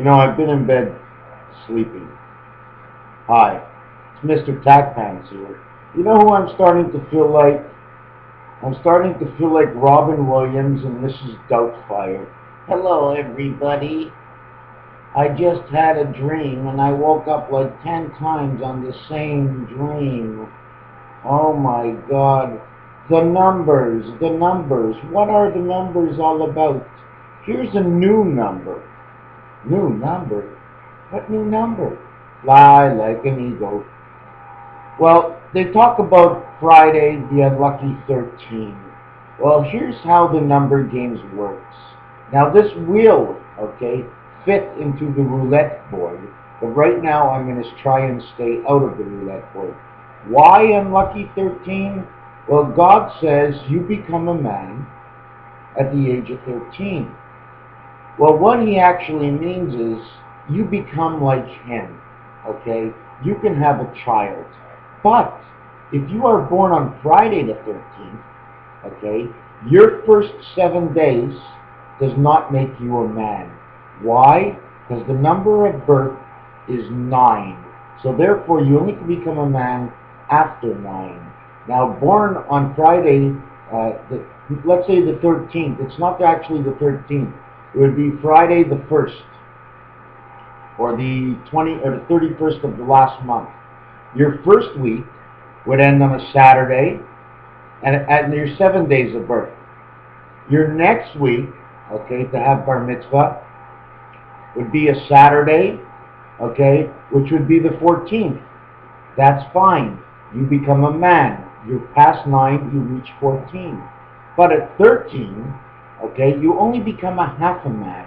I've been in bed sleeping. Hi, it's MrTacpans's here. You know who I'm starting to feel like? I'm starting to feel like Robin Williams and Mrs. Doubtfire. Hello, everybody. I just had a dream and I woke up like 10 times on the same dream. Oh my God. The numbers, the numbers. What are the numbers all about? Here's a new number. New number? What new number? Fly like an eagle. Well, they talk about Friday, the unlucky 13. Well, here's how the number games works. Now this will, okay, fit into the roulette board, but right now I'm going to try and stay out of the roulette board. Why unlucky 13? Well, God says you become a man at the age of 13. Well, what he actually means is you become like him, okay? You can have a child. But if you are born on Friday the 13th, okay, your first 7 days does not make you a man. Why? Because the number of birth is 9. So therefore, you only can become a man after 9. Now, born on Friday, let's say the 13th, it's not actually the 13th. It would be Friday the 1st, or the 31st of the last month. Your first week would end on a Saturday, and at your 7 days of birth. Your next week, okay, to have bar mitzvah, would be a Saturday, okay, which would be the 14th. That's fine. You become a man. You're past 9, you reach 14. But at 13, okay, you only become a half a man,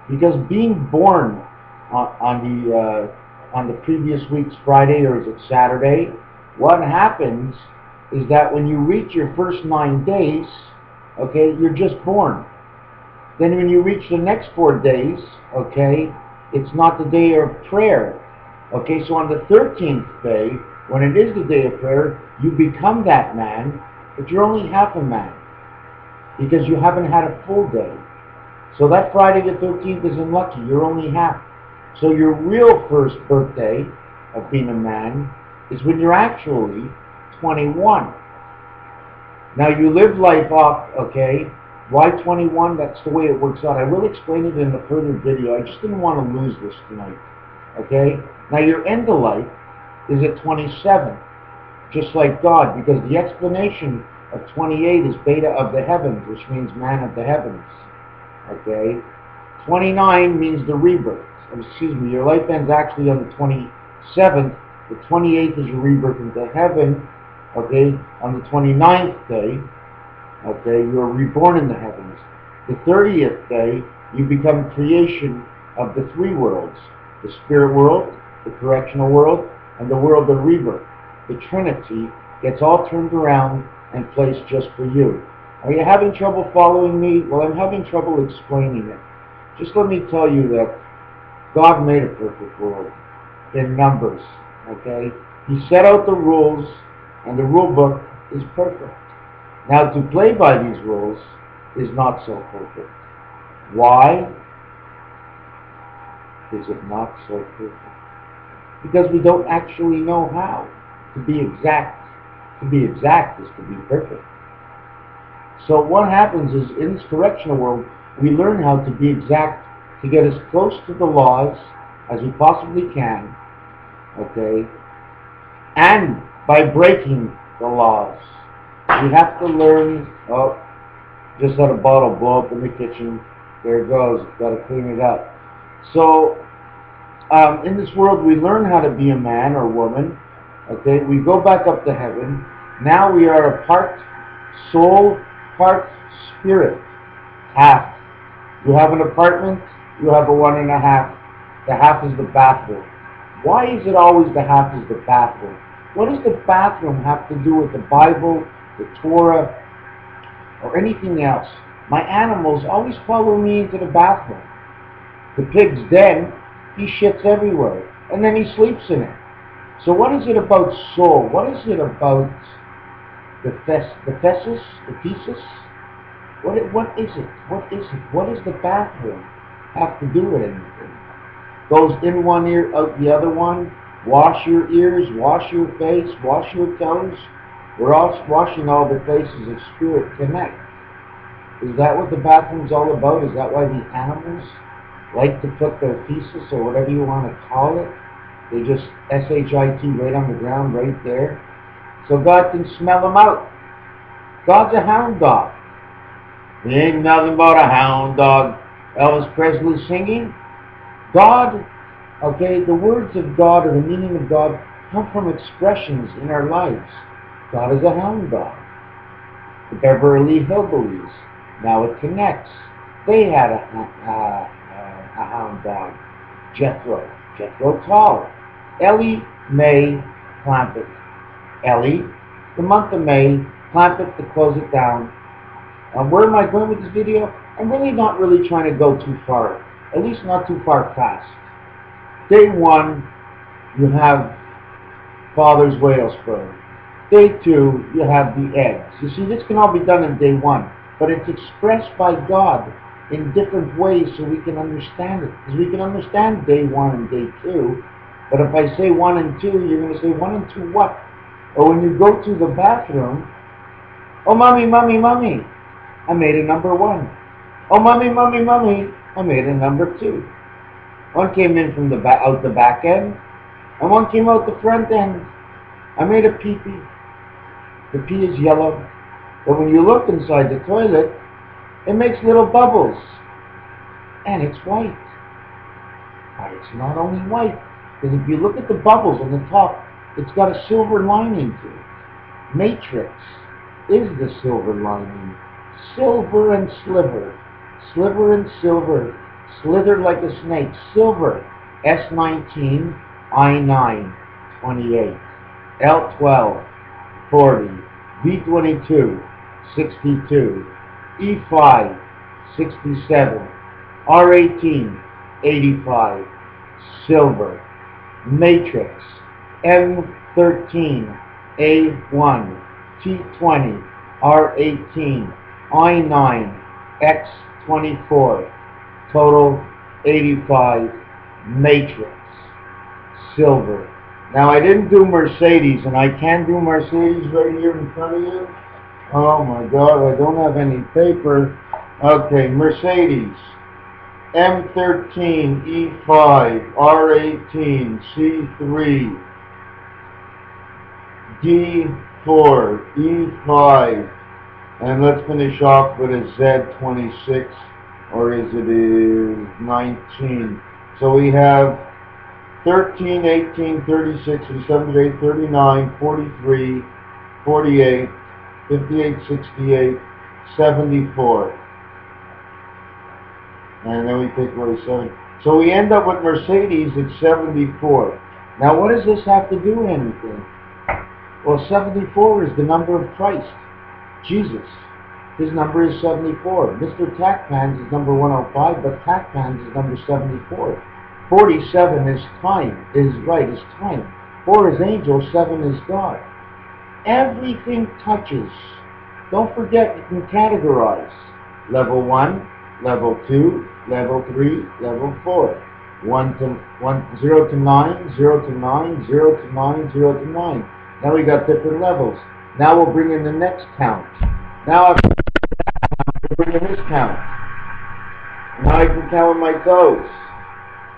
because being born on the previous week's Friday, or is it Saturday, what happens is that when you reach your first 9 days, okay, you're just born. Then when you reach the next 4 days, okay, it's not the day of prayer. Okay, so on the 13th day, when it is the day of prayer, you become that man, but you're only half a man, because you haven't had a full day. So that Friday the 13th is unlucky, you're only half. So your real first birthday of being a man is when you're actually 21. Now you live life up, okay? Why 21? That's the way it works out. I will explain it in a further video. I just didn't want to lose this tonight, okay? Now your end of life is at 27, just like God, because the explanation of 28 is beta of the heavens, which means man of the heavens, okay? 29 means the rebirth. Excuse me, your life ends actually on the 27th. The 28th is your rebirth into heaven. Okay, on the 29th day, okay, you are reborn in the heavens. The 30th day, you become creation of the three worlds: the spirit world, the correctional world, and the world of rebirth. The Trinity gets all turned around and placed just for you. Are you having trouble following me? Well, I'm having trouble explaining it. Just let me tell you that God made a perfect world in numbers, okay? He set out the rules, and the rule book is perfect. Now, to play by these rules is not so perfect. Why is it not so perfect? Because we don't actually know how to be exact. To be exact is to be perfect. So what happens is, in this correctional world, we learn how to be exact, to get as close to the laws as we possibly can, okay? And by breaking the laws, we have to learn. Oh, just let a bottle blow up in the kitchen. There it goes. Got to clean it up. So, in this world, we learn how to be a man or woman. Okay, we go back up to heaven. Now we are a part soul, part spirit, half. You have an apartment. You have a 1.5. The half is the bathroom. Why is it always the half is the bathroom? What does the bathroom have to do with the Bible, the Torah, or anything else? My animals always follow me into the bathroom. The pig's den, he shits everywhere, and then he sleeps in it. So what is it about soul? What is it about the thesis, the thesis? What is it? What is it? What does the bathroom have to do with anything? Goes in one ear, out the other one. Wash your ears, wash your face, wash your toes. We're all washing all the faces of spirit connect. Is that what the bathroom's all about? Is that why the animals like to put their feces, or whatever you want to call it? They just S-H-I-T right on the ground right there. So God can smell them out. God's a hound dog. He ain't nothing but a hound dog. Elvis Presley singing. God, okay, the words of God or the meaning of God come from expressions in our lives. God is a hound dog. The Beverly Hillbillies, now it connects. They had a hound dog. Jethro Tull. Ellie Mae Clampett. Ellie, the month of May, Clampett to close it down. Where am I going with this video? I'm really not really trying to go too far. At least not too far past. Day 1, you have Father's whale sperm. Day 2, you have the eggs. You see, this can all be done in day 1, but it's expressed by God in different ways so we can understand it. Because we can understand day 1 and day 2, but if I say 1 and 2, you're going to say 1 and 2 what? Or when you go to the bathroom, oh, mommy, mommy, mommy, I made a number 1. Oh, mommy, mommy, mommy, I made a number 2. One came in from out the back end, and one came out the front end. I made a pee-pee. The pee is yellow, but when you look inside the toilet, it makes little bubbles, and it's white. But it's not only white, because if you look at the bubbles on the top, it's got a silver lining to it. Matrix is the silver lining. Silver and sliver. Sliver and silver. Slither like a snake. Silver. S19, I9, 28. L12, 40. V22, 62. E5, 67. R18, 85. Silver. Matrix. M13, A1, T20, R18, I9, X24, total 85, Matrix, silver. Now I didn't do Mercedes, and I can do Mercedes right here in front of you. Oh my God, I don't have any paper. Okay, Mercedes. M13, E5, R18, C3, D4, E5, and let's finish off with a Z26, or is it 19? So we have 13, 18, 36, 37, 38, 39, 43, 48, 58, 68, 74. And then we take away 7. So we end up with Mercedes at 74. Now what does this have to do with anything? Well, 74 is the number of Christ, Jesus. His number is 74. MrTacpans's is number 105, but Tacpans is number 74. 47 is time, is time. 4 is angel, 7 is God. Everything touches. Don't forget, you can categorize. Level 1, level 2, level 3, level 4. 0 to 9, 0 to 9, 0 to 9, 0 to 9. Now we got different levels. Now we'll bring in the next count. Now I can bring in this count. Now I can count with my toes.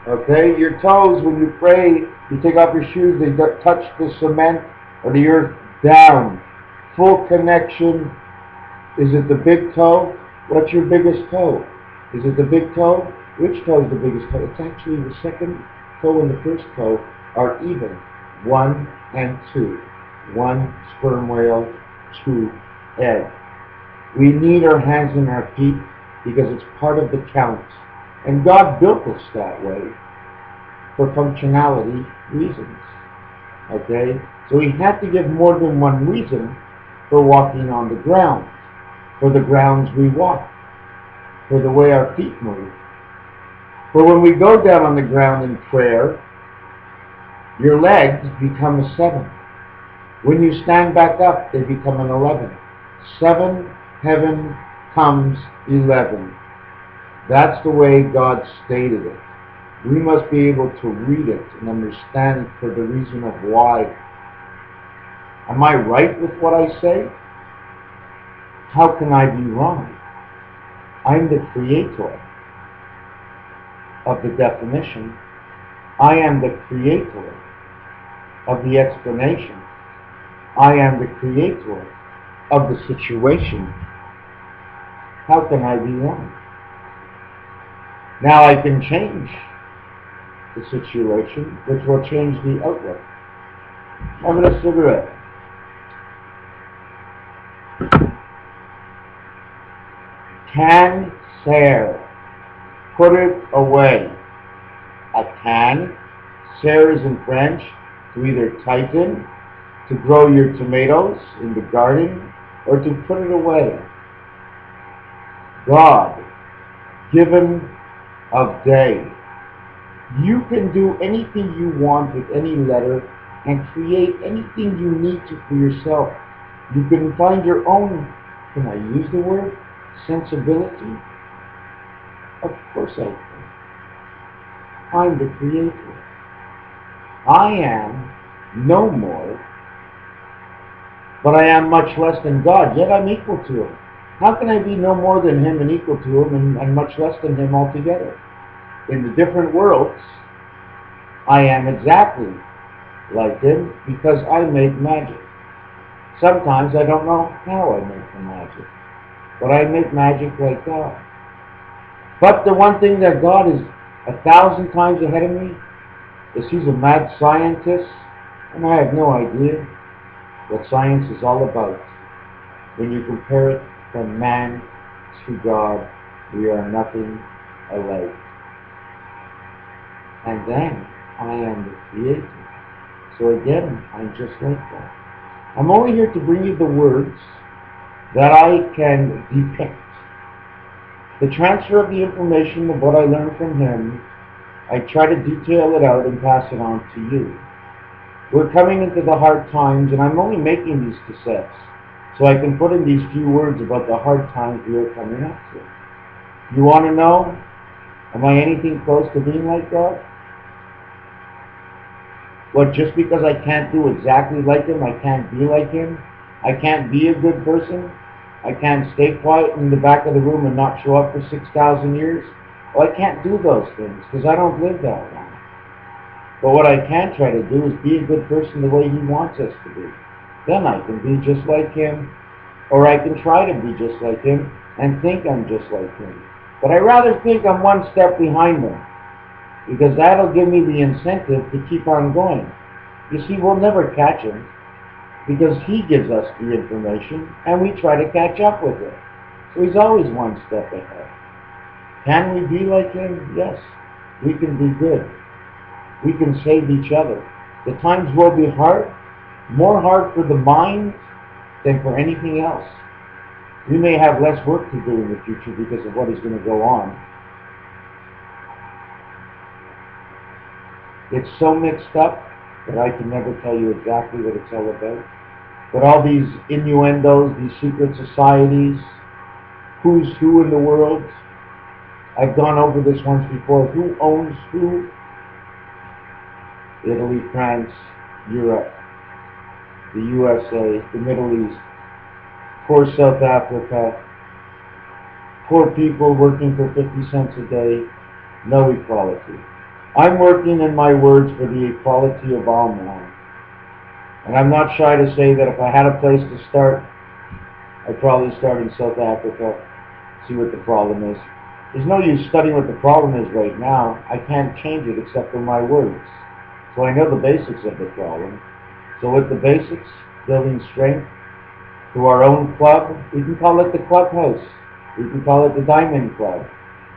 Okay, your toes, when you pray, you take off your shoes, they touch the cement or the earth down. Full connection. Is it the big toe? What's your biggest toe? Is it the big toe? Which toe is the biggest toe? It's actually the second toe and the first toe are even. 1 and 2. 1 sperm whale, 2 egg. We need our hands and our feet because it's part of the count. And God built us that way for functionality reasons. Okay? So He had to give more than one reason for walking on the ground. For the grounds we walk. For the way our feet move. For when we go down on the ground in prayer, your legs become a 7. When you stand back up, they become an 11. 7, heaven comes 11. That's the way God stated it. We must be able to read it and understand for the reason of why. Am I right with what I say? How can I be wrong? I'm the creator of the definition. I am the creator of the explanation. I am the creator of the situation. How can I be wrong? Now I can change the situation, which will change the outlook. Having a cigarette. Cancer. Put it away. A can. Serre is in French, to either tighten, to grow your tomatoes in the garden, or to put it away. God, given of day. You can do anything you want with any letter and create anything you need to for yourself. You can find your own, can I use the word, sensibility? Of course I can. I'm the creator. I am no more, but I am much less than God, yet I'm equal to Him. How can I be no more than Him and equal to Him and much less than Him altogether? In the different worlds, I am exactly like Him because I make magic. Sometimes I don't know how I make the magic, but I make magic like God. But the one thing that God is 1,000 times ahead of me is He's a mad scientist, and I have no idea what science is all about. When you compare it from man to God, we are nothing alike. And then I am the creator. So again, I'm just like that. I'm only here to bring you the words that I can depict. The transfer of the information of what I learned from Him, I try to detail it out and pass it on to you. We're coming into the hard times, and I'm only making these cassettes so I can put in these few words about the hard times we are coming up to. You want to know, am I anything close to being like God? What, just because I can't do exactly like Him, I can't be like Him? I can't be a good person? I can't stay quiet in the back of the room and not show up for 6,000 years? Well, I can't do those things because I don't live that long. But what I can try to do is be a good person the way He wants us to be. Then I can be just like Him, or I can try to be just like Him and think I'm just like Him. But I rather think I'm one step behind Him, because that'll give me the incentive to keep on going. You see, we'll never catch Him, because He gives us the information, and we try to catch up with it. So He's always one step ahead. Can we be like Him? Yes. We can be good. We can save each other. The times will be hard, more hard for the mind than for anything else. We may have less work to do in the future because of what is going to go on. It's so mixed up that I can never tell you exactly what it's all about. But all these innuendos, these secret societies, who's who in the world, I've gone over this once before. Who owns who? Italy, France, Europe, the USA, the Middle East, poor South Africa, poor people working for 50 cents a day, no equality. I'm working in my words for the equality of all men. And I'm not shy to say that if I had a place to start, I'd probably start in South Africa, see what the problem is. There's no use studying what the problem is right now. I can't change it except for my words. So I know the basics of the problem. So with the basics, building strength through our own club, we can call it the clubhouse. We can call it the Diamond Club.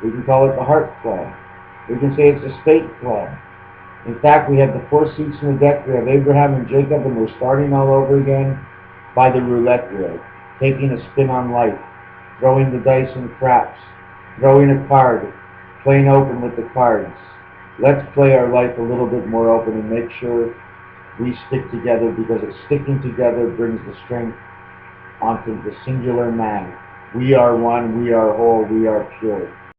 We can call it the Heart Club. We can say it's a state club. In fact, we have the 4 seats in the deck. We have Abraham and Jacob, and we're starting all over again by the roulette wheel, taking a spin on life, throwing the dice and craps, throwing a card, playing open with the cards. Let's play our life a little bit more open and make sure we stick together, because it's sticking together brings the strength onto the singular man. We are one, we are whole, we are pure.